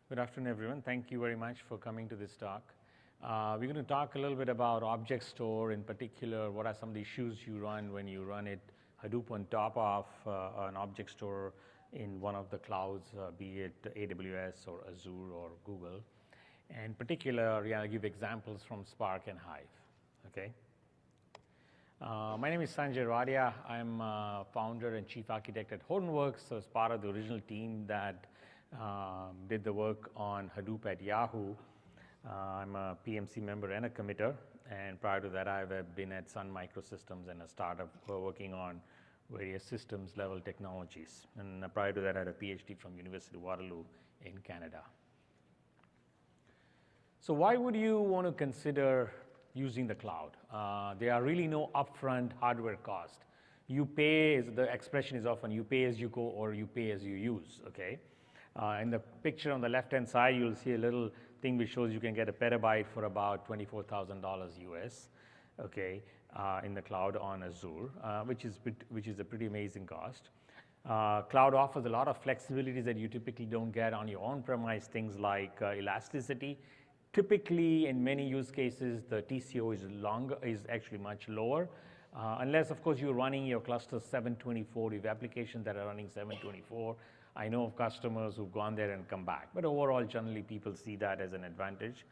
Good afternoon, everyone. Thank you very much for coming to this talk. We're going to talk a little bit about object store, in particular, what are some of the issues you run when you run it Hadoop on top of an object store in one of the clouds, be it AWS or Azure or Google. And in particular, I'll give examples from Spark and Hive. Okay. My name is Sanjay Radia. I'm founder and chief architect at Hortonworks, so as part of the original team that did the work on Hadoop at Yahoo. I'm a PMC member and a committer, and prior to that I've been at Sun Microsystems and a startup working on various systems level technologies, and prior to that I had a PhD from University of Waterloo in Canada. So why would you want to consider using the cloud? There are really no upfront hardware cost. You pay, the expression is often you pay as you go or you pay as you use, okay? In the picture on the left-hand side, you'll see a little thing which shows you can get a petabyte for about $24,000 US, okay, in the cloud on Azure, which is a pretty amazing cost. Cloud offers a lot of flexibilities that you typically don't get on your on-premise, things like elasticity. Typically, in many use cases, the TCO is actually much lower, unless, of course, you're running your cluster 724. You have applications that are running 724. I know of customers who've gone there and come back, but overall, generally, people see that as an advantage.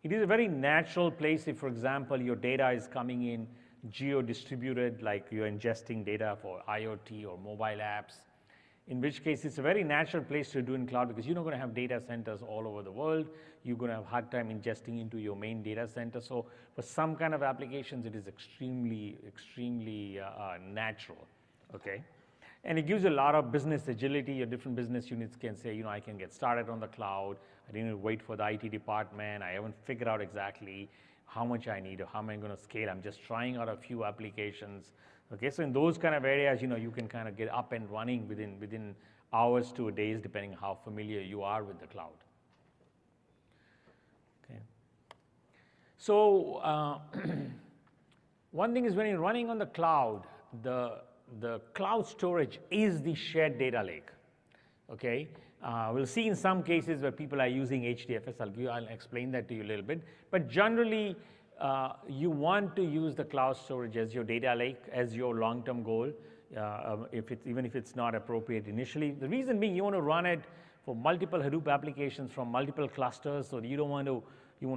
It is a very natural place if, for example, your data is coming in geo-distributed, like you're ingesting data for IoT or mobile apps, in which case it's a very natural place to do in cloud because you're not going to have data centers all over the world. You're going to have a hard time ingesting into your main data center. So for some kind of applications, it is extremely natural, okay? And it gives you a lot of business agility. Your different business units can say, I can get started on the cloud. I didn't wait for the IT department. I haven't figured out exactly how much I need or how am I going to scale. I'm just trying out a few applications. Okay, so in those kind of areas, you can kind of get up and running within hours to days, depending on how familiar you are with the cloud. Okay. So one thing is when you're running on the cloud, the cloud storage is the shared data lake, okay? We'll see in some cases where people are using HDFS. I'll explain that to you a little bit. But generally, you want to use the cloud storage as your data lake, as your long-term goal, even if it's not appropriate initially. The reason being you want to run it for multiple Hadoop applications from multiple clusters, so that you want to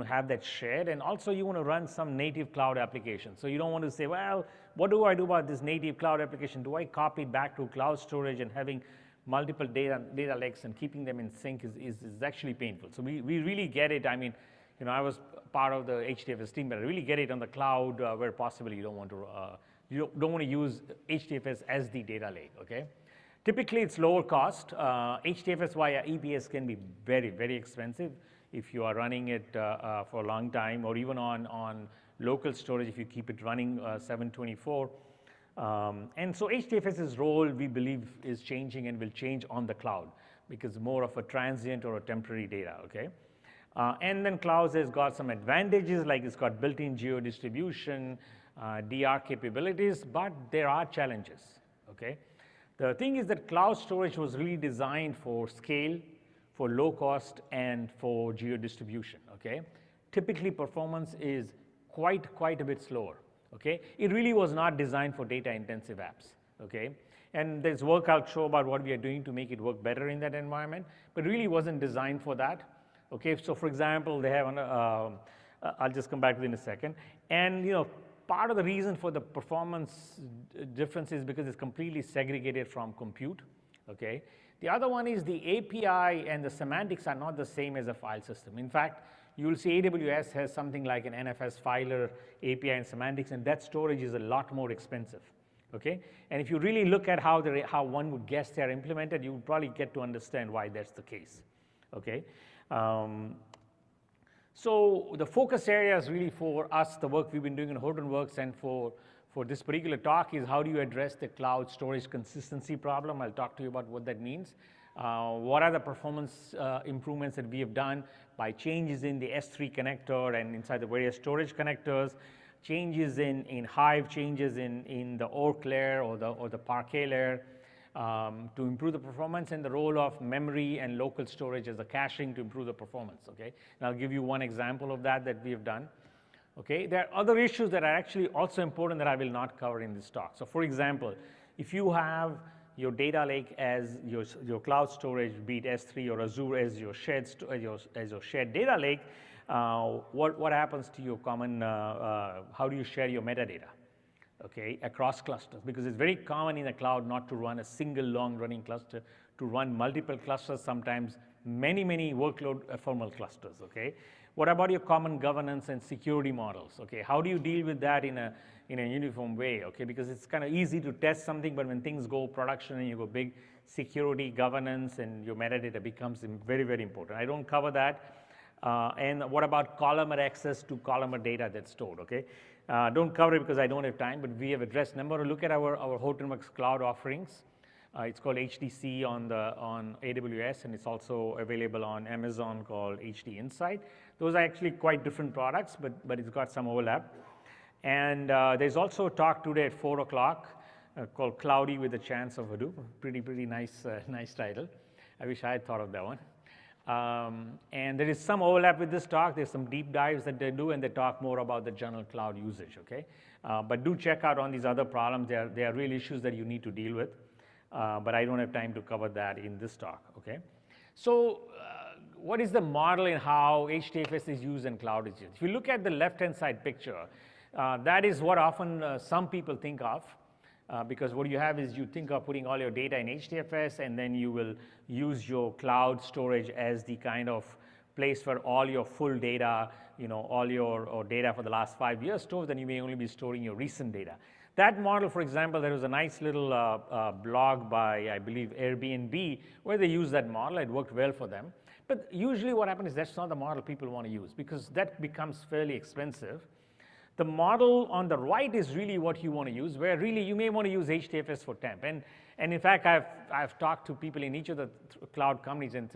have that shared, and also you want to run some native cloud application. So you don't want to say, well, what do I do about this native cloud application? Do I copy it back to cloud storage, and having multiple data lakes and keeping them in sync is actually painful. So we really get it. I mean, I was part of the HDFS team, but I really get it on the cloud where possible you don't want to use HDFS as the data lake, okay? Typically, it's lower cost. HDFS via EPS can be very, very expensive if you are running it for a long time, or even on local storage if you keep it running 724. And so HDFS's role, we believe, is changing and will change on the cloud because more of a transient or a temporary data, okay? And then cloud has got some advantages, like it's got built-in geo-distribution, DR capabilities, but there are challenges, okay? The thing is that cloud storage was really designed for scale, for low cost, and for geo-distribution, okay? Typically, performance is quite a bit slower, okay? It really was not designed for data-intensive apps, okay? And there's work I'll show about what we are doing to make it work better in that environment, but it really wasn't designed for that, okay? So for example, they have, I'll just come back to it in a second. And part of the reason for the performance difference is because it's completely segregated from compute, okay? The other one is the API and the semantics are not the same as a file system. In fact, you'll see AWS has something like an NFS filer API and semantics, and that storage is a lot more expensive, okay? And if you really look at how one would guess they're implemented, you would probably get to understand why that's the case, okay? So the focus areas really for us, the work we've been doing in Hortonworks, and for this particular talk is how do you address the cloud storage consistency problem. I'll talk to you about what that means. What are the performance improvements that we have done by changes in the S3 connector and inside the various storage connectors, changes in Hive, changes in the Orc layer or the Parquet layer, to improve the performance, and the role of memory and local storage as a caching to improve the performance, okay? And I'll give you one example of that we have done, okay? There are other issues that are actually also important that I will not cover in this talk. So for example, if you have your data lake as your cloud storage, be it S3 or Azure as your shared data lake, what happens to your common, how do you share your metadata, okay, across clusters? Because it's very common in the cloud not to run a single long running cluster, to run multiple clusters, sometimes many workload ephemeral clusters, okay? What about your common governance and security models, okay? How do you deal with that in a uniform way, okay? Because it's kind of easy to test something, but when things go production and you go big, security, governance, and your metadata becomes very important. I don't cover that. And what about columnar access to columnar data that's stored, okay? Don't cover it because I don't have time, but we have addressed number. Look at our Hortonworks cloud offerings. It's called HDC on AWS, and it's also available on Amazon called HD Insight. Those are actually quite different products, but it's got some overlap. And there's also a talk today at 4 o'clock called Cloudy with a Chance of Hadoop. Pretty nice title. I wish I had thought of that one. And there is some overlap with this talk. There's some deep dives that they do, and they talk more about the general cloud usage, okay? But do check out on these other problems. They are real issues that you need to deal with. But I don't have time to cover that in this talk, okay? So what is the model in how HDFS is used and cloud is used? If you look at the left-hand side picture, that is what often some people think of, because what you have is you think of putting all your data in HDFS, and then you will use your cloud storage as the kind of place where all your full data, all your data for the last 5 years stored, then you may only be storing your recent data. That model, for example, there was a nice little blog by, I believe, Airbnb, where they used that model. It worked well for them. But usually what happens is that's not the model people want to use, because that becomes fairly expensive. The model on the right is really what you want to use, where really you may want to use HDFS for temp. And in fact, I've talked to people in each of the cloud companies, and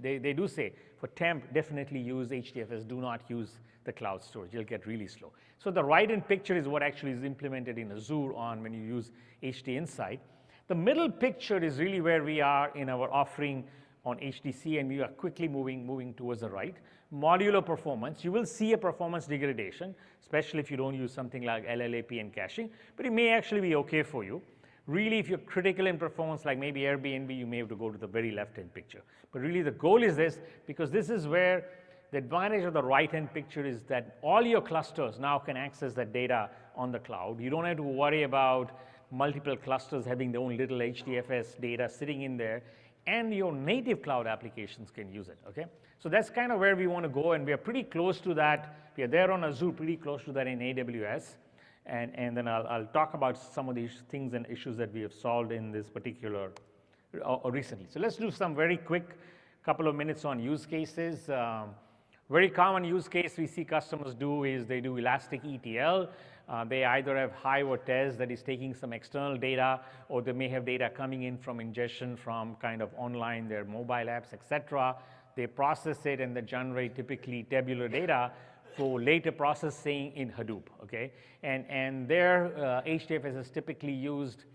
they do say, for temp, definitely use HDFS. Do not use the cloud storage. You'll get really slow. So the right-hand picture is what actually is implemented in Azure when you use HD Insight. The middle picture is really where we are in our offering on HDC, and we are quickly moving towards the right. Modular performance, you will see a performance degradation, especially if you don't use something like LLAP and caching, but it may actually be okay for you. Really, if you're critical in performance, like maybe Airbnb, you may have to go to the very left-hand picture. But really the goal is this, because this is where the advantage of the right-hand picture is that all your clusters now can access that data on the cloud. You don't have to worry about multiple clusters having their own little HDFS data sitting in there, and your native cloud applications can use it, okay? So that's kind of where we want to go, and we are pretty close to that. We are there on Azure, pretty close to that in AWS. And then I'll talk about some of these things and issues that we have solved in this particular recently. So let's do some very quick couple of minutes on use cases. Very common use case we see customers do is they do elastic ETL. They either have Hive or Tez that is taking some external data, or they may have data coming in from ingestion from kind of online, their mobile apps, etc. They process it and they generate typically tabular data for later processing in Hadoop, okay? And their HDFS is typically used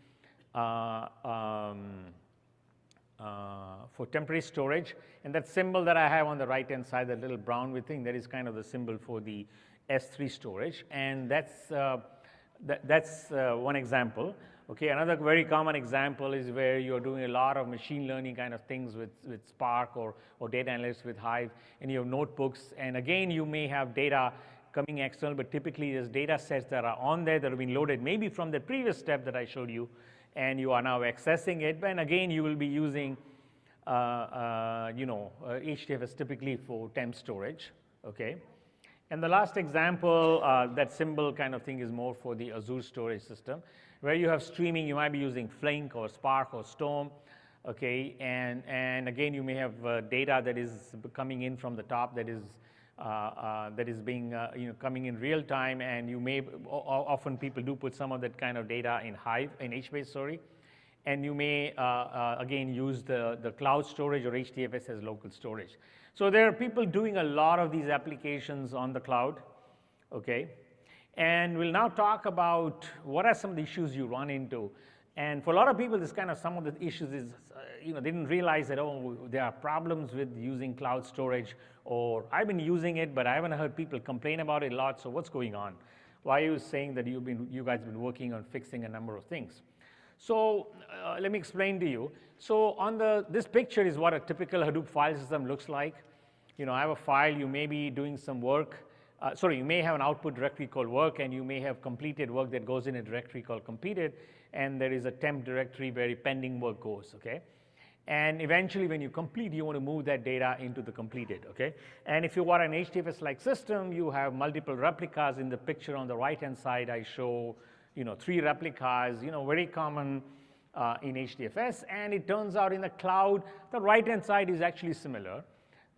for temporary storage. And that symbol that I have on the right-hand side, that little brown thing, that is kind of the symbol for the S3 storage. And that's one example. Okay, another very common example is where you're doing a lot of machine learning kind of things with Spark or data analytics with Hive, and you have notebooks. And again, you may have data coming external, but typically there's data sets that are on there that have been loaded maybe from the previous step that I showed you, and you are now accessing it. And again, you will be using HDFS typically for temp storage, okay? And the last example, that symbol kind of thing is more for the Azure storage system. Where you have streaming, you might be using Flink or Spark or Storm, okay? And again, you may have data that is coming in from the top that is being coming in real time, and you may often people do put some of that kind of data in Hive, in HBase, sorry, and you may again use the cloud storage or HDFS as local storage. So there are people doing a lot of these applications on the cloud, okay? And we'll now talk about what are some of the issues you run into. And for a lot of people, this kind of some of the issues is, they didn't realize that, oh, there are problems with using cloud storage, or I've been using it, but I haven't heard people complain about it a lot, so what's going on? Why are you saying that you guys have been working on fixing a number of things? So let me explain to you. So on this picture is what a typical Hadoop file system looks like. I have a file, you may be doing some work. You may have an output directory called work, and you may have completed work that goes in a directory called completed, and there is a temp directory where pending work goes, okay? And eventually, when you complete, you want to move that data into the completed, okay? And if you are an HDFS-like system, you have multiple replicas. In the picture on the right-hand side, I show 3 replicas, very common in HDFS, and it turns out in the cloud, the right-hand side is actually similar.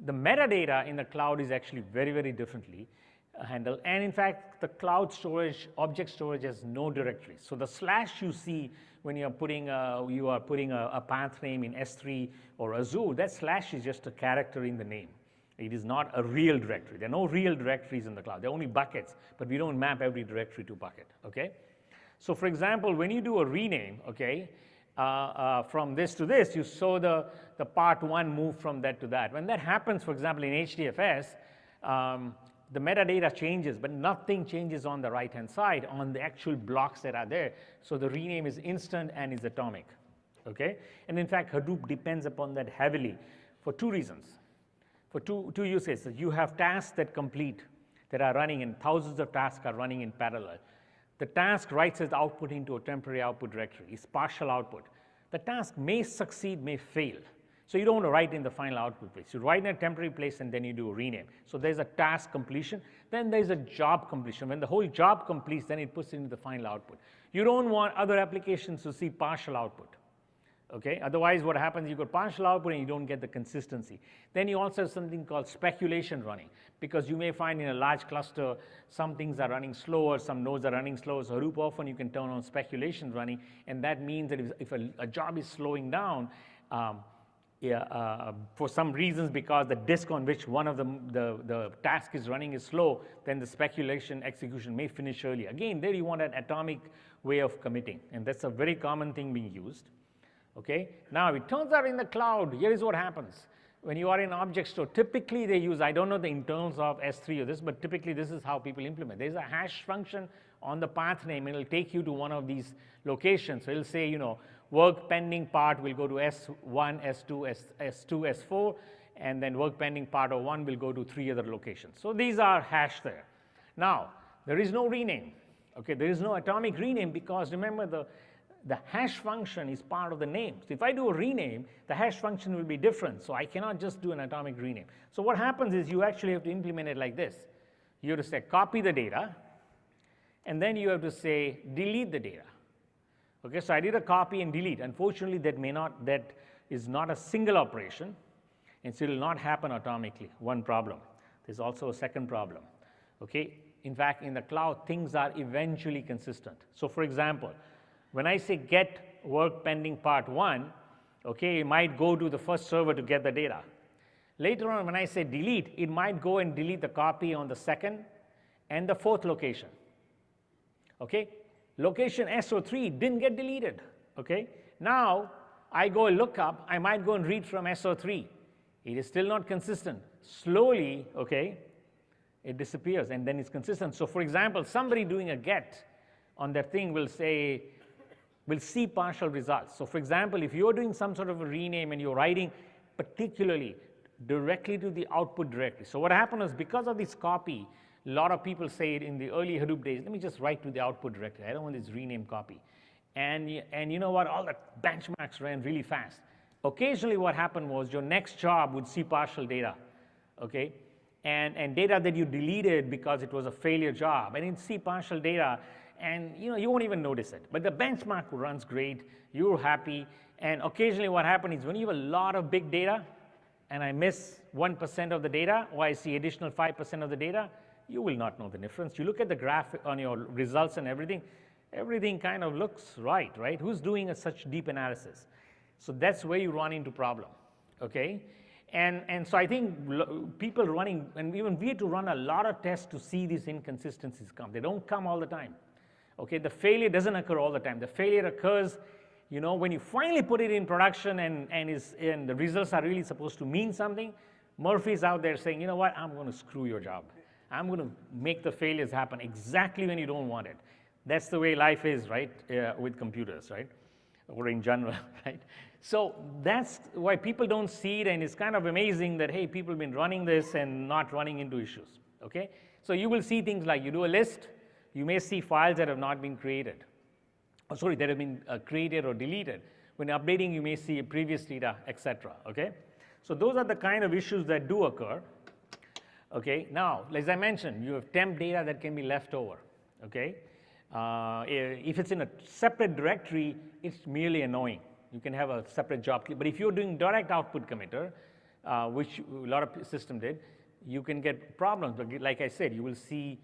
The metadata in the cloud is actually very, very differently handled, and in fact, the cloud storage, object storage has no directories. So the slash you see when you are putting a path name in S3 or Azure, that slash is just a character in the name. It is not a real directory. There are no real directories in the cloud. There are only buckets, but we don't map every directory to bucket, okay? So for example, when you do a rename, okay, from this to this, you saw the part 1 move from that to that. When that happens, for example, in HDFS, the metadata changes, but nothing changes on the right-hand side on the actual blocks that are there. So the rename is instant and is atomic, okay? And in fact, Hadoop depends upon that heavily for 2 reasons. For two use cases. You have tasks that complete, that are running, and thousands of tasks are running in parallel. The task writes its output into a temporary output directory. It's partial output. The task may succeed, may fail. So you don't want to write in the final output place. You write in a temporary place, and then you do a rename. So there's a task completion. Then there's a job completion. When the whole job completes, then it puts it into the final output. You don't want other applications to see partial output. Okay? Otherwise, what happens, you got partial output and you don't get the consistency. Then you also have something called speculation running, because you may find in a large cluster, some things are running slower, some nodes are running slower. So Hadoop, often you can turn on speculation running, and that means that if a job is slowing down, for some reasons, because the disk on which one of the task is running is slow, then the speculation execution may finish early. Again, there you want an atomic way of committing, and that's a very common thing being used. Okay? Now, it turns out in the cloud, here is what happens. When you are in object store, typically they use, I don't know the internals of S3 or this, but typically this is how people implement. There's a hash function on the path name, and it'll take you to one of these locations. So it'll say, work pending part will go to S1, S2, S2, S4, and then work pending part of 1 will go to 3 other locations. So these are hashed there. Now, there is no rename. Okay, there is no atomic rename, because remember, the hash function is part of the name. So if I do a rename, the hash function will be different. So I cannot just do an atomic rename. So what happens is you actually have to implement it like this. You have to say copy the data, and then you have to say delete the data. Okay, so I did a copy and delete. Unfortunately, that is not a single operation, and so it will not happen atomically. One problem. There's also a second problem. Okay, in fact, in the cloud, things are eventually consistent. So for example, when I say get work pending part 1, okay, it might go to the first server to get the data. Later on, when I say delete, it might go and delete the copy on the 2nd and the 4th location. Okay, location SO3 didn't get deleted. Okay, now I go look up, I might go and read from SO3. It is still not consistent. Slowly, okay, it disappears, and then it's consistent. So for example, somebody doing a get on that thing will see partial results. So for example, if you're doing some sort of a rename and you're writing particularly directly to the output directory. So what happened is, because of this copy, a lot of people say it in the early Hadoop days, let me just write to the output directory. I don't want this rename copy. And you know what? All the benchmarks ran really fast. Occasionally what happened was your next job would see partial data, okay? And data that you deleted because it was a failure job. And it'd see partial data, and you won't even notice it. But the benchmark runs great, you're happy, and occasionally what happens is when you have a lot of big data, and I miss 1% of the data, or I see additional 5% of the data, you will not know the difference. You look at the graph on your results and everything kind of looks right? Who's doing such deep analysis? So that's where you run into problem, okay? And so I think people running, and even we had to run a lot of tests to see these inconsistencies come. They don't come all the time. Okay, the failure doesn't occur all the time. The failure occurs You know, when you finally put it in production and the results are really supposed to mean something, Murphy's out there saying, you know what, I'm going to screw your job. I'm going to make the failures happen exactly when you don't want it. That's the way life is, right, with computers, right, or in general, right? So that's why people don't see it, and it's kind of amazing that, hey, people have been running this and not running into issues, okay? So you will see things like you do a list, you may see files that have not been created. Oh, sorry, that have been created or deleted. When updating, you may see previous data, etc., okay? So those are the kind of issues that do occur. Okay, now, as I mentioned, you have temp data that can be left over, okay? If it's in a separate directory, it's merely annoying. You can have a separate job, but if you're doing direct output committer, which a lot of systems did, you can get problems. Like I said, you will see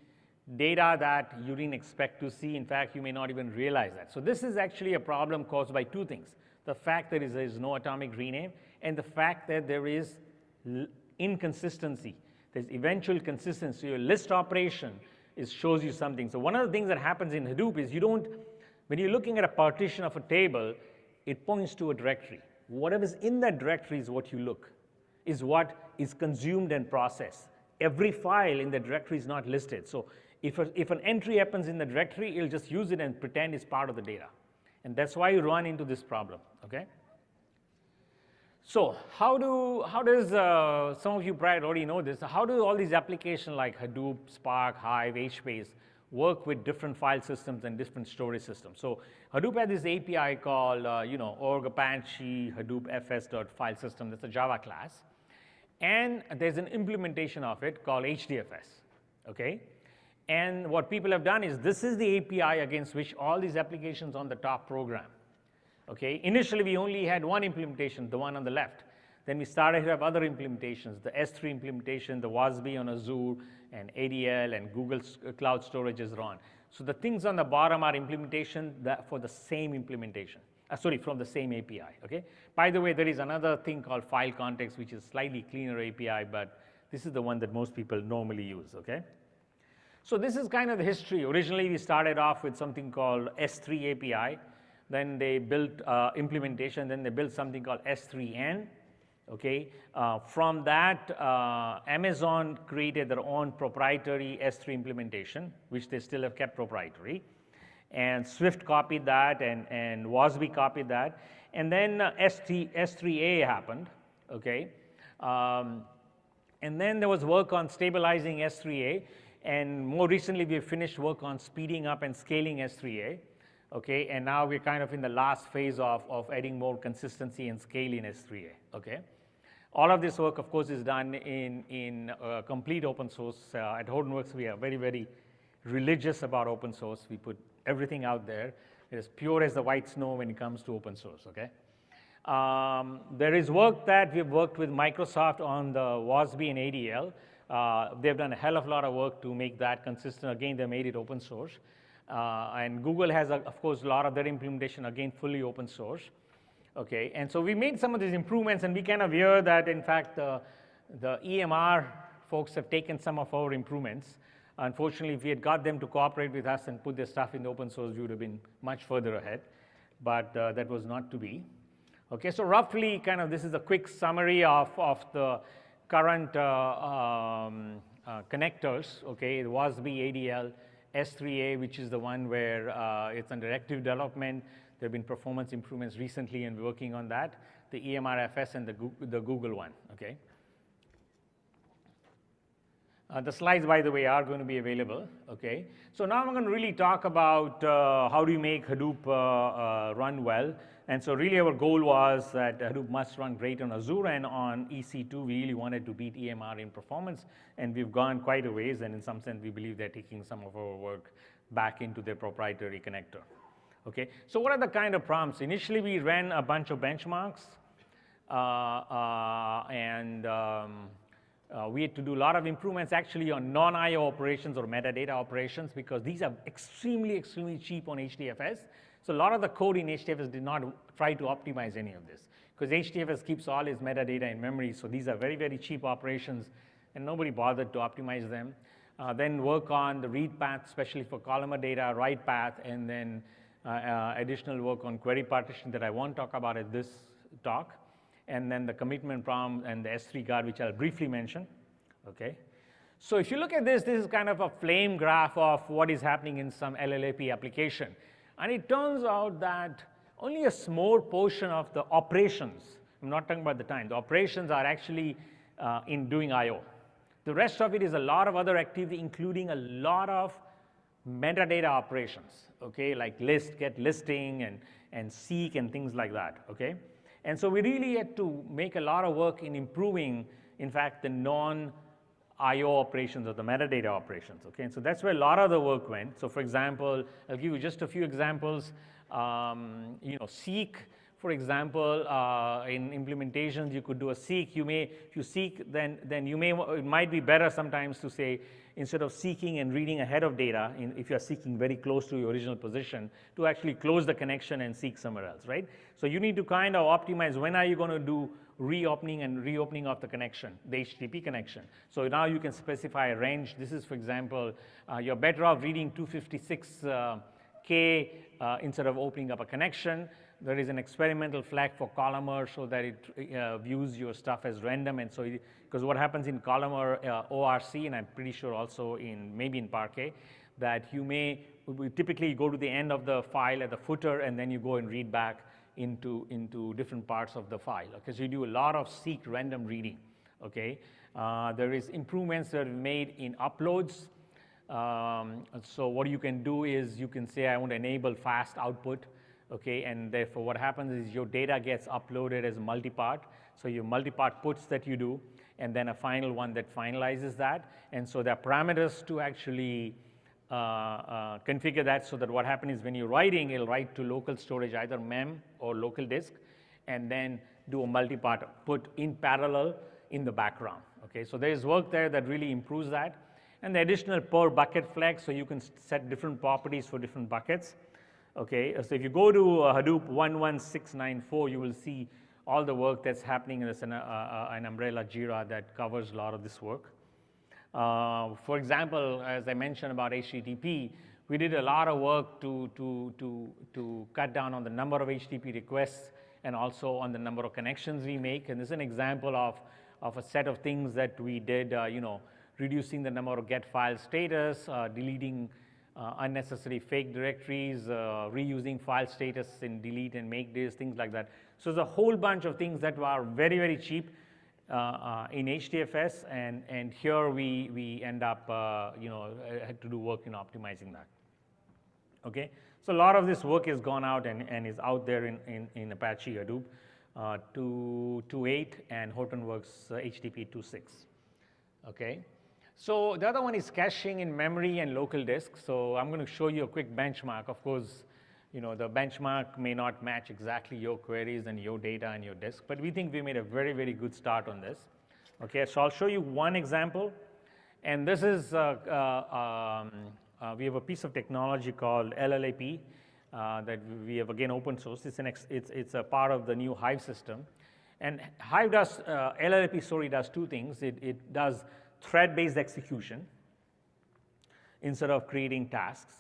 data that you didn't expect to see. In fact, you may not even realize that. So this is actually a problem caused by two things. The fact that there is no atomic rename, and the fact that there is inconsistency. There's eventual consistency. Your list operation shows you something. So one of the things that happens in Hadoop is when you're looking at a partition of a table, it points to a directory. Whatever's in that directory is what you look, is what is consumed and processed. Every file in the directory is not listed. So if an entry happens in the directory, it'll just use it and pretend it's part of the data. And that's why you run into this problem, okay? So how does, some of you probably already know this, how do all these applications like Hadoop, Spark, Hive, HBase work with different file systems and different storage systems? So Hadoop has this API called, org Apache Hadoop fs.filesystem. That's a Java class. And there's an implementation of it called HDFS, okay? And what people have done is this is the API against which all these applications on the top program. Okay, initially we only had one implementation, the one on the left. Then we started to have other implementations, the S3 implementation, the WASB on Azure, and ADL, and Google Cloud Storage is run. So the things on the bottom are implementation for the same implementation. From the same API, okay? By the way, there is another thing called file context, which is slightly cleaner API, but this is the one that most people normally use, okay? So this is kind of the history. Originally, we started off with something called S3 API. Then they built implementation. Then they built something called S3N. Okay. From that, Amazon created their own proprietary S3 implementation, which they still have kept proprietary. And Swift copied that, and WASB copied that. And then S3A happened. Okay. And then there was work on stabilizing S3A. And more recently, we have finished work on speeding up and scaling S3A. Okay, and now we're kind of in the last phase of adding more consistency and scale in S3A, okay? All of this work, of course, is done in complete open source. At Hortonworks, we are very, very religious about open source. We put everything out there. It is pure as the white snow when it comes to open source, okay? There is work that we've worked with Microsoft on the WASB and ADL. They've done a hell of a lot of work to make that consistent. Again, they made it open source. And Google has, of course, a lot of their implementation, again, fully open source. Okay, and so we made some of these improvements, and we kind of hear that, in fact, the EMR folks have taken some of our improvements. Unfortunately, if we had got them to cooperate with us and put their stuff in the open source, we would have been much further ahead. But that was not to be. Okay, so roughly, kind of, this is a quick summary of the current connectors. Okay, it was the ADL. S3A, which is the one where it's under active development. There have been performance improvements recently, and we're working on that. The EMRFS and the Google one, okay? The slides, by the way, are going to be available, okay? So now I'm going to really talk about how do you make Hadoop run well. And so really our goal was that Hadoop must run great on Azure, and on EC2, we really wanted to beat EMR in performance, and we've gone quite a ways, and in some sense, we believe they're taking some of our work back into their proprietary connector. Okay, so what are the kind of prompts? Initially, we ran a bunch of benchmarks, we had to do a lot of improvements actually on non-IO operations or metadata operations, because these are extremely, extremely cheap on HDFS. So a lot of the code in HDFS did not try to optimize any of this, because HDFS keeps all its metadata in memory. So these are very, very cheap operations, and nobody bothered to optimize them. Then work on the read path, especially for columnar data, write path, and then additional work on query partition that I won't talk about at this talk, and then the commitment prompt and the S3 guard, which I'll briefly mention, okay? So if you look at this, this is kind of a flame graph of what is happening in some LLAP application. And it turns out that only a small portion of the operations, I'm not talking about the time, the operations are actually in doing I/O. The rest of it is a lot of other activity, including a lot of metadata operations, okay, like list, get listing, and seek, and things like that, okay? And so we really had to make a lot of work in improving, in fact, the non-I/O operations or the metadata operations, okay? And so that's where a lot of the work went. So for example, I'll give you just a few examples. Seek, for example, in implementations, you could do a seek. If you seek, then it might be better sometimes to say, instead of seeking and reading ahead of data, if you're seeking very close to your original position, to actually close the connection and seek somewhere else, right? So you need to kind of optimize when are you going to do reopening and reopening of the connection, the HTTP connection. So now you can specify a range. This is, for example, you're better off reading 256K instead of opening up a connection. There is an experimental flag for columnar so that it views your stuff as random. And so, because what happens in columnar ORC, and I'm pretty sure also maybe in Parquet, that we typically go to the end of the file at the footer, and then you go and read back into different parts of the file. Okay, so you do a lot of seek random reading. Okay, there is improvements that are made in uploads. So what you can do is you can say I want to enable fast output. Okay, and therefore what happens is your data gets uploaded as multi-part. So your multi-part puts that you do, and then a final one that finalizes that. And so there are parameters to actually configure that, so that what happens is when you're writing, it'll write to local storage, either mem or local disk, and then do a multi-part put in parallel in the background. Okay, so there is work there that really improves that. And the additional per bucket flag, so you can set different properties for different buckets. Okay, so if you go to Hadoop 11694, you will see all the work that's happening in an umbrella Jira that covers a lot of this work. For example, as I mentioned about HTTP, we did a lot of work to cut down on the number of HTTP requests and also on the number of connections we make. And this is an example of a set of things that we did, reducing the number of get file status, deleting unnecessary fake directories, reusing file status in delete and make this, things like that. So there's a whole bunch of things that were very, very cheap in HDFS, and here we end up, had to do work in optimizing that. Okay, so a lot of this work has gone out and is out there in Apache Hadoop 2.8 and Hortonworks HTTP 2.6. Okay. So the other one is caching in memory and local disk. So I'm going to show you a quick benchmark. Of course, the benchmark may not match exactly your queries and your data and your disk, but we think we made a very, very good start on this. Okay, so I'll show you one example. And this is, we have a piece of technology called LLAP that we have, again, open source. It's a part of the new Hive system. And Hive does, LLAP, does two things. It does thread-based execution instead of creating tasks,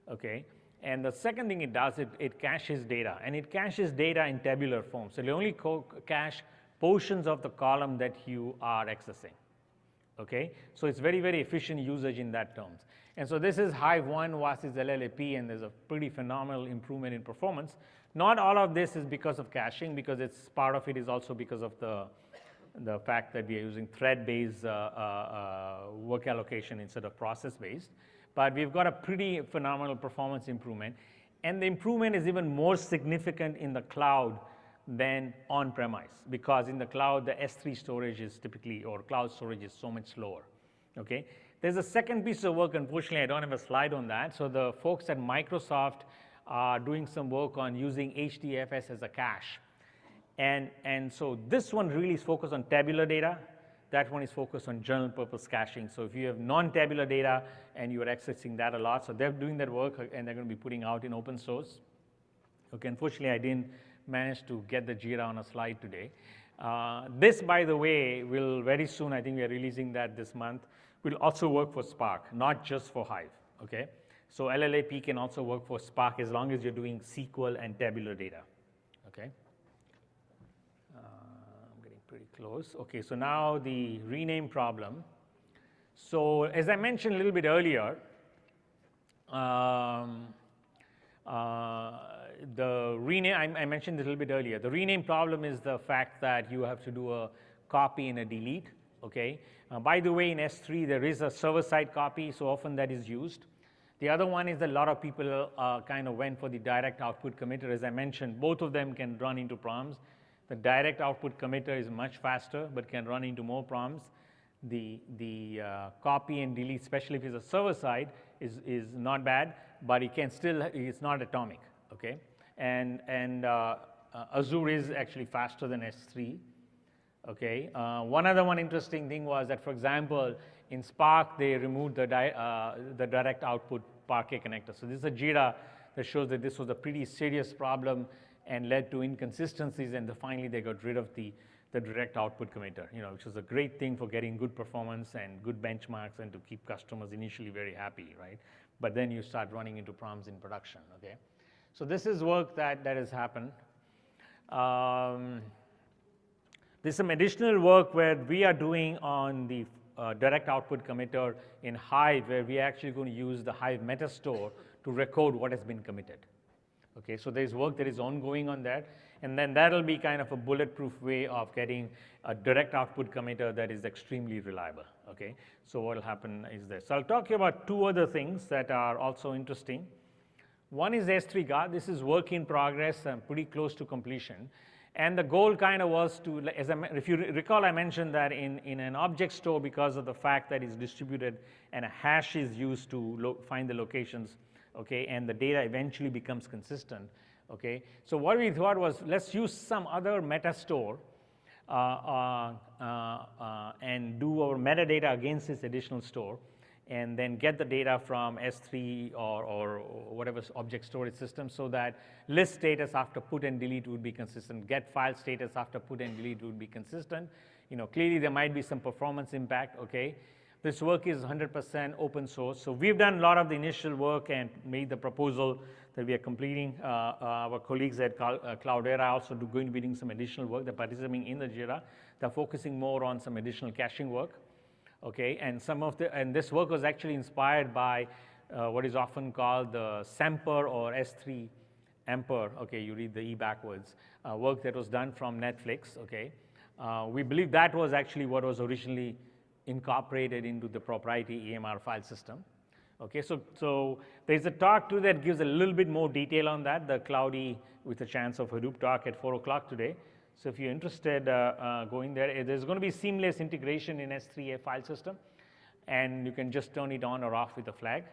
okay? And the second thing it does, it caches data, and it caches data in tabular form. So it only cache portions of the column that you are accessing, okay? So it's very, very efficient usage in that terms. And so this is Hive 1 versus LLAP, and there's a pretty phenomenal improvement in performance. Not all of this is because of caching, because it's part of it is also because of the fact that we are using thread-based work allocation instead of process-based. But we've got a pretty phenomenal performance improvement. And the improvement is even more significant in the cloud than on-premise, because in the cloud, the S3 storage is typically, or cloud storage is so much slower, okay? There's a second piece of work. Unfortunately, I don't have a slide on that. So the folks at Microsoft are doing some work on using HDFS as a cache. And so this one really is focused on tabular data. That one is focused on general purpose caching. So if you have non-tabular data and you are accessing that a lot, so they're doing that work, and they're going to be putting out in open source. Okay, unfortunately, I didn't manage to get the Jira on a slide today. This, by the way, will very soon, I think we are releasing that this month, will also work for Spark, not just for Hive, okay? So LLAP can also work for Spark as long as you're doing SQL and tabular data, okay? I'm getting pretty close. Okay, so now the rename problem. So as I mentioned a little bit earlier, the rename, I mentioned a little bit earlier, the rename problem is the fact that you have to do a copy and a delete, okay? By the way, in S3, there is a server-side copy, so often that is used. The other one is that a lot of people kind of went for the direct output committer. As I mentioned, both of them can run into proms. The direct output committer is much faster, but can run into more proms. The copy and delete, especially if it's a server side, is not bad, but it can still, it's not atomic, okay? And Azure is actually faster than S3, okay? One other interesting thing was that, for example, in Spark, they removed the direct output Parquet connector. So this is a JIRA that shows that this was a pretty serious problem and led to inconsistencies, and finally they got rid of the direct output committer, which is a great thing for getting good performance and good benchmarks and to keep customers initially very happy, right? But then you start running into problems in production, okay? So this is work that has happened. There's some additional work where we are doing on the direct output committer in Hive, where we are actually going to use the Hive metastore to record what has been committed. Okay, so there's work that is ongoing on that, and then that'll be kind of a bulletproof way of getting a direct output committer that is extremely reliable. Okay, so what will happen is this. So I'll talk to you about two other things that are also interesting. One is S3 guard. This is work in progress and pretty close to completion. And the goal kind of was to, if you recall, I mentioned that in an object store, because of the fact that it's distributed and a hash is used to find the locations, okay, and the data eventually becomes consistent, okay. So what we thought was, let's use some other meta store and do our metadata against this additional store, and then get the data from S3 or whatever object storage system, so that list status after put and delete would be consistent, get file status after put and delete would be consistent. Clearly there might be some performance impact, okay. This work is 100% open source. So we've done a lot of the initial work and made the proposal that we are completing. Our colleagues at Cloudera are also going to be doing some additional work. They're participating in the JIRA. They're focusing more on some additional caching work. Okay, and this work was actually inspired by what is often called the Semper or S3 Emper. Okay, you read the E backwards. Work that was done from Netflix. Okay, we believe that was actually what was originally incorporated into the proprietary EMR file system. Okay, so there's a talk too that gives a little bit more detail on that, the Cloudy with a Chance of Hadoop talk at 4 o'clock today. So if you're interested going there, there's going to be seamless integration in S3 file system, and you can just turn it on or off with a flag.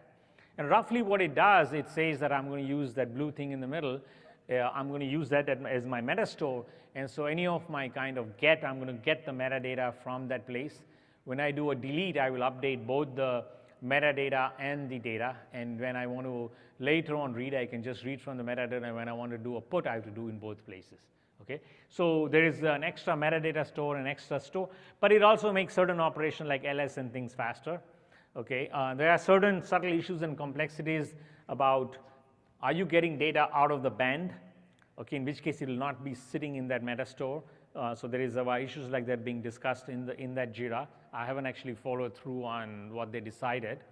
And roughly what it does, it says that I'm going to use that blue thing in the middle. I'm going to use that as my metastore, and so any of my kind of get, I'm going to get the metadata from that place. When I do a delete, I will update both the metadata and the data, and when I want to later on read, I can just read from the metadata, and when I want to do a put, I have to do in both places. Okay, so there is an extra metadata store and extra store, but it also makes certain operations like ls and things faster. Okay, there are certain subtle issues and complexities about, are you getting data out of the band? Okay, in which case it will not be sitting in that metastore. So there is issues like that being discussed in that JIRA. I haven't actually followed through on what they decided.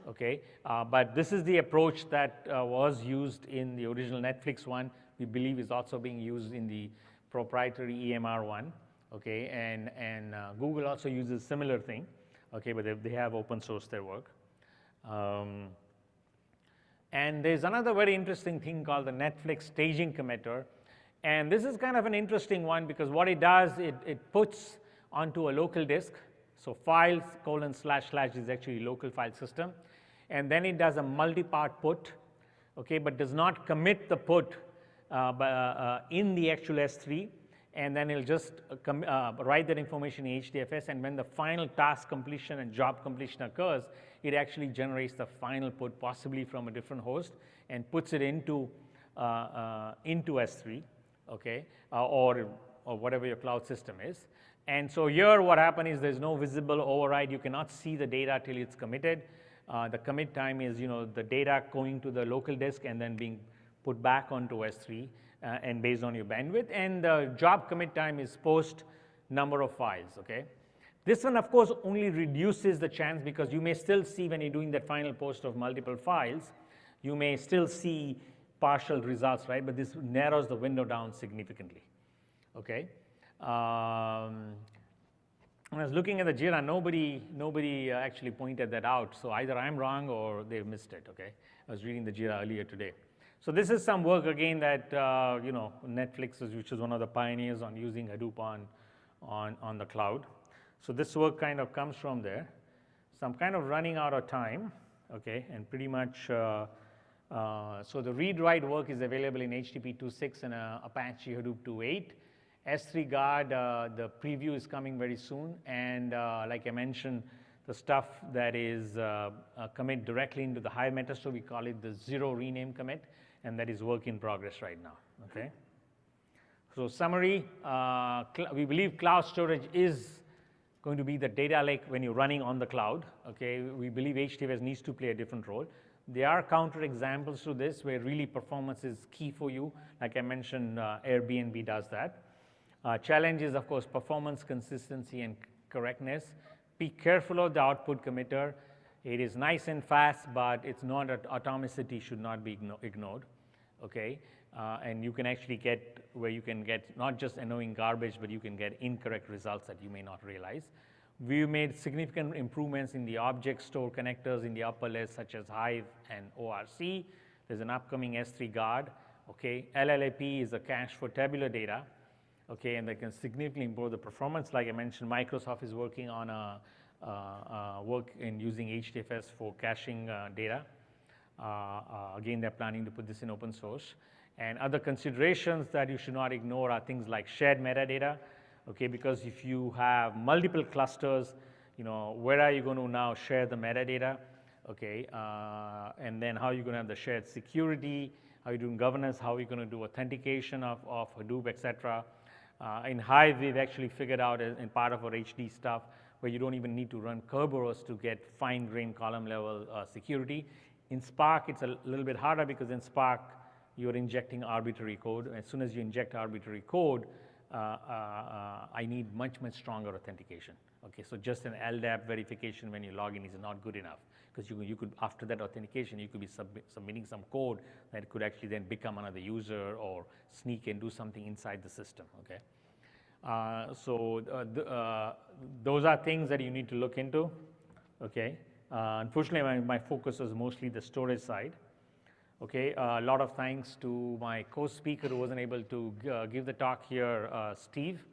Okay, but this is the approach that was used in the original Netflix one. We believe is also being used in the proprietary EMR one. Okay, and Google also uses similar thing. Okay, but they have open sourced their work. And there's another very interesting thing called the Netflix staging committer. And this is kind of an interesting one because what it does, it puts onto a local disk. So files : / is actually local file system. And then it does a multi-part put, okay, but does not commit the put in the actual S3. And then it'll just write that information in HDFS. And when the final task completion and job completion occurs, it actually generates the final put, possibly from a different host, and puts it into S3. Okay, or whatever your cloud system is. And so here what happened is there's no visible override. You cannot see the data till it's committed. The commit time is, the data going to the local disk and then being put back onto S3 and based on your bandwidth. And the job commit time is post number of files, okay? This one, of course, only reduces the chance because you may still see when you're doing that final post of multiple files, you may still see partial results, right? But this narrows the window down significantly, okay? When I was looking at the JIRA, nobody actually pointed that out. So either I'm wrong or they missed it, okay? I was reading the JIRA earlier today. So this is some work again that, Netflix, which is one of the pioneers on using Hadoop on the cloud. So this work kind of comes from there. So I'm kind of running out of time, okay? And pretty much, so the read-write work is available in HTTP 2.6 and Apache Hadoop 2.8. S3 guard, the preview is coming very soon, and like I mentioned, the stuff that is commit directly into the Hive metastore, we call it the zero rename commit, and that is work in progress right now, okay? So summary, we believe cloud storage is going to be the data lake when you're running on the cloud, okay? We believe HDFS needs to play a different role. There are counter examples to this where really performance is key for you. Like I mentioned, Airbnb does that. Challenge is, of course, performance, consistency, and correctness. Be careful of the output committer. It is nice and fast, but it's not, atomicity should not be ignored, okay? And you can actually get where you can get not just annoying garbage, but you can get incorrect results that you may not realize. We made significant improvements in the object store connectors in the upper layers, such as Hive and ORC. There's an upcoming S3 guard, okay? LLAP is a cache for tabular data, okay, and they can significantly improve the performance. Like I mentioned, Microsoft is working on work in using HDFS for caching data. Again, they're planning to put this in open source. And other considerations that you should not ignore are things like shared metadata, okay, because if you have multiple clusters, where are you going to now share the metadata, okay, and then how are you going to have the shared security, how are you doing governance, how are you going to do authentication of Hadoop, etc. In Hive, we've actually figured out in part of our HD stuff where you don't even need to run Kerberos to get fine-grained column level security. In Spark, it's a little bit harder because in Spark, you're injecting arbitrary code. As soon as you inject arbitrary code, I need much, much stronger authentication. Okay, so just an LDAP verification when you log in is not good enough because you could, after that authentication, you could be submitting some code that could actually then become another user or sneak and do something inside the system, okay? Those are things that you need to look into, okay? Unfortunately, my focus was mostly the storage side. Okay, a lot of thanks to my co-speaker who wasn't able to give the talk here, Steve.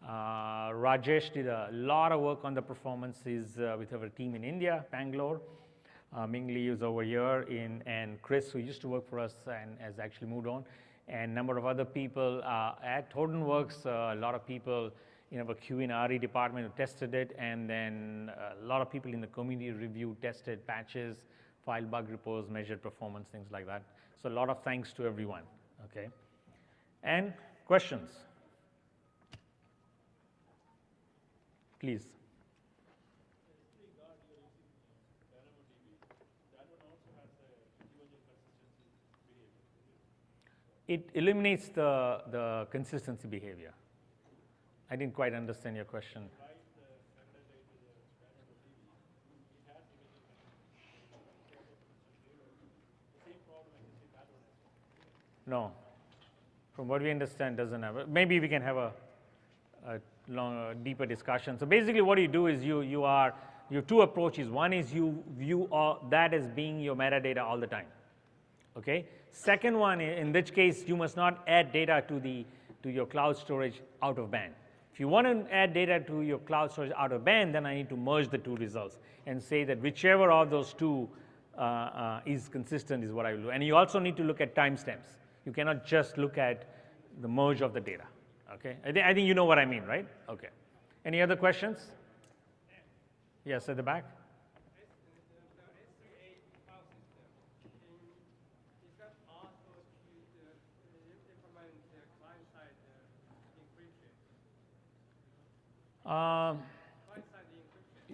Rajesh did a lot of work on the performances with our team in India, Bangalore. Mingli is over here, and Chris, who used to work for us and has actually moved on, and a number of other people at Hortonworks, a lot of people in our QA and RE department who tested it, and then a lot of people in the community review tested patches, file bug reports, measured performance, things like that. So a lot of thanks to everyone, okay? And questions? Please. It eliminates the consistency behavior. I didn't quite understand your question. No, from what we understand, doesn't have it. Maybe we can have a deeper discussion. So basically what you do is you have two approaches. One is you view that as being your metadata all the time, okay? Second one, in which case you must not add data to your cloud storage out of band. If you want to add data to your cloud storage out of band, then I need to merge the two results and say that whichever of those two is consistent is what I will do. And you also need to look at timestamps. You cannot just look at the merge of the data, okay? I think you know what I mean, right? Okay. Any other questions? Yes, at the back.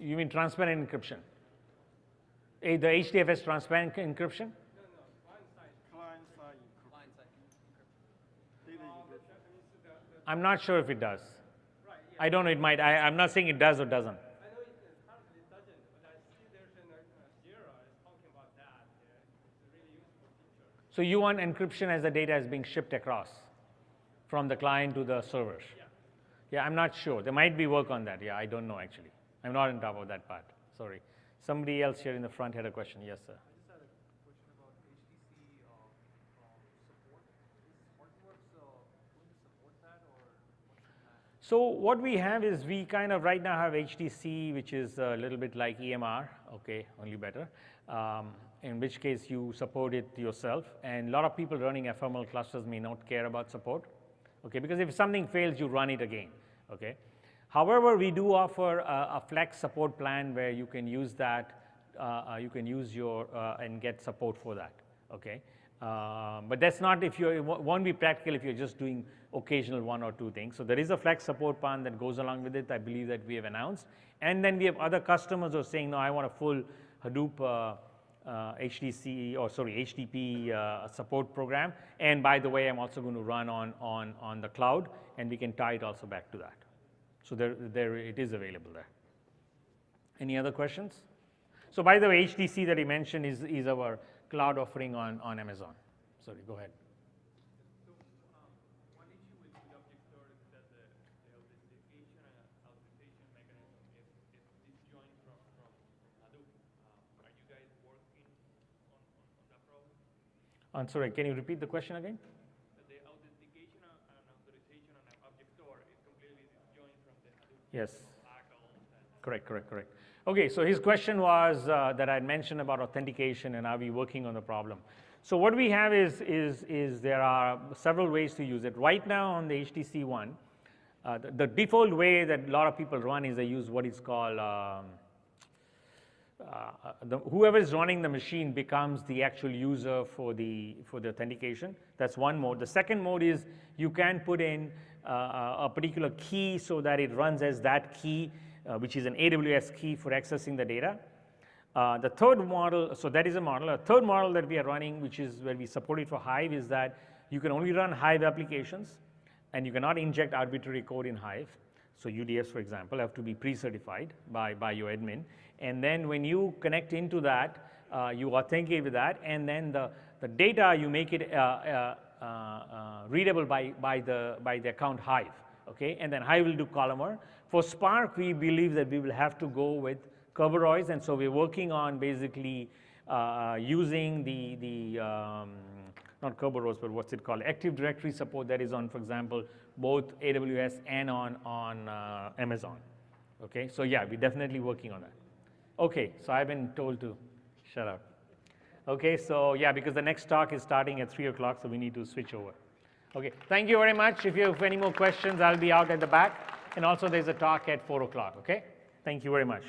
You mean transparent encryption? The HDFS transparent encryption? Client-side encryption. I'm not sure if it does. I don't know, it might. I'm not saying it does or doesn't. I know it currently doesn't, but I see there's a Jira is talking about that. It's a really useful feature. So you want encryption as the data is being shipped across from the client to the servers? Yeah. Yeah, I'm not sure. There might be work on that. Yeah, I don't know actually. I'm not on top of that part. Sorry. Somebody else here in the front had a question. Yes, sir. I just had a question about HDC support. Is Hortonworks going to support that, or what's the plan? So what we have is we kind of right now have HDC, which is a little bit like EMR, okay, only better, in which case you support it yourself. And a lot of people running ephemeral clusters may not care about support, okay, because if something fails, you run it again, okay. However, we do offer a flex support plan where you can use that, you can use your, and get support for that, okay. But that's not if you're, it won't be practical if you're just doing occasional one or two things. So there is a flex support plan that goes along with it, I believe that we have announced. And then we have other customers who are saying, no, I want a full Hadoop HTTP support program. And by the way, I'm also going to run on the cloud, and we can tie it also back to that. So there it is available there. Any other questions? So by the way, HDC that he mentioned is our cloud offering on Amazon. Sorry, go ahead. So one issue with object store is that the authentication and authorization mechanism is disjoint from Hadoop. Are you guys working on that problem? I'm sorry, can you repeat the question again? The authentication and authorization on an object store is completely disjoint from the Hadoop. Yes. Tackle. Correct. Okay, so his question was that I had mentioned about authentication and are we working on the problem. So what we have is there are several ways to use it. Right now on the HTC one, the default way that a lot of people run is they use what is called, whoever is running the machine becomes the actual user for the authentication. That's one mode. The second mode is you can put in a particular key so that it runs as that key, which is an AWS key for accessing the data. The third model, so that is a model. A third model that we are running, which is where we support it for Hive, is that you can only run Hive applications, and you cannot inject arbitrary code in Hive. So UDFs, for example, have to be pre-certified by your admin. And then when you connect into that, you authenticate with that, and then the data, you make it readable by the account Hive, okay? And then Hive will do columnar. For Spark, we believe that we will have to go with Kerberos, and so we're working on basically using not Kerberos, but what's it called? Active Directory support that is on, for example, both AWS and on Amazon, okay? So yeah, we're definitely working on that. Okay, so I've been told to shut up. Okay, so yeah, because the next talk is starting at 3 o'clock, so we need to switch over. Okay, thank you very much. If you have any more questions, I'll be out at the back. And also there's a talk at 4 o'clock, okay? Thank you very much.